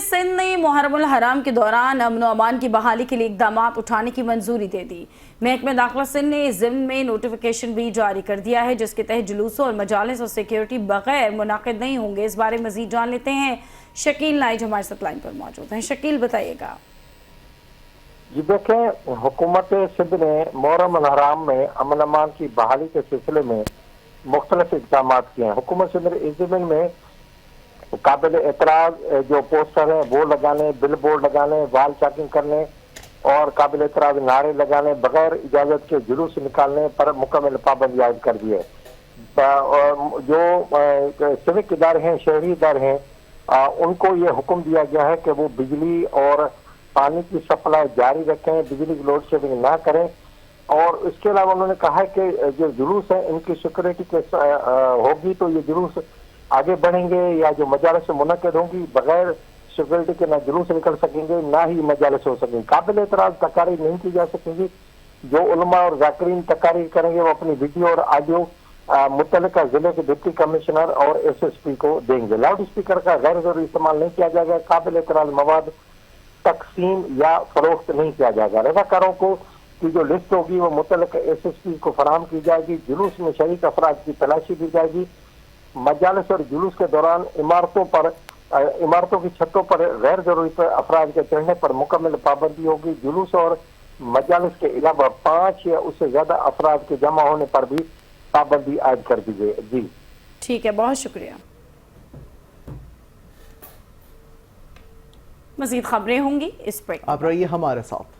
سندھ نے محرم الحرام کے دوران امن و امان کی بحالی کے لیے اقدامات اٹھانے کی منظوری دے دی۔ محکمہ داخلہ سندھ نے اس ضمن میں نوٹیفیکیشن بھی جاری کر دیا ہے، جس کے تحت جلوسوں اور مجالس اور سیکیورٹی بغیر منعقد نہیں ہوں گے۔ اس بارے مزید جان لیتے ہیں، شکیل نائٹ ہمارے ساتھ لائن پر موجود ہیں۔ شکیل، بتائیے گا۔ جی دیکھیں، حکومت سندھ نے محرم الحرام میں امن امان کی بحالی کے سلسلے میں مختلف اقدامات کیے ہیں۔ حکومت سندھ نے اس ضمن میں قابل اعتراض جو پوسٹر ہیں وہ لگانے، بل بورڈ لگانے، وال چاکنگ کرنے اور قابل اعتراض نعرے لگانے، بغیر اجازت کے جلوس نکالنے پر مکمل پابندی عائد کر دی ہے۔ جو سوک ادارے ہیں، شہری ادارے ہیں، ان کو یہ حکم دیا گیا ہے کہ وہ بجلی اور پانی کی سپلائی جاری رکھیں، بجلی کی لوڈ شیڈنگ نہ کریں، اور اس کے علاوہ انہوں نے کہا ہے کہ جو جلوس ہیں ان کی سیکورٹی کے ہوگی تو یہ جلوس آگے بڑھیں گے، یا جو مجالس منعقد ہوں گی بغیر سیکورٹی کے نہ جلوس نکل سکیں گے نہ ہی مجالس ہو سکیں گے۔ قابل اعتراض تقاریر نہیں کی جا سکیں گی۔ جو علماء اور ذاکرین تقاریر کریں گے وہ اپنی ویڈیو اور آڈیو متعلقہ ضلع کے ڈپٹی کمشنر اور ایس ایس پی کو دیں گے۔ لاؤڈ اسپیکر کا غیر ضروری استعمال نہیں کیا جائے گا۔ قابل اعتراض مواد تقسیم یا فروخت نہیں کیا جائے گا۔ رضاکاروں کو کی جو لسٹ ہوگی وہ متعلقہ ایس ایس پی کو فراہم کی جائے گی۔ جلوس میں شریک افراد کی تلاشی دی جائے گی۔ مجالس اور جلوس کے دوران عمارتوں کی چھتوں پر غیر ضروری افراد کے چڑھنے پر مکمل پابندی ہوگی۔ جلوس اور مجالس کے علاوہ 5 یا اس سے زیادہ افراد کے جمع ہونے پر بھی پابندی عائد کر دی گئی۔ جی ٹھیک ہے، بہت شکریہ۔ مزید خبریں ہوں گی اس پر، آپ رہیے ہمارے ساتھ۔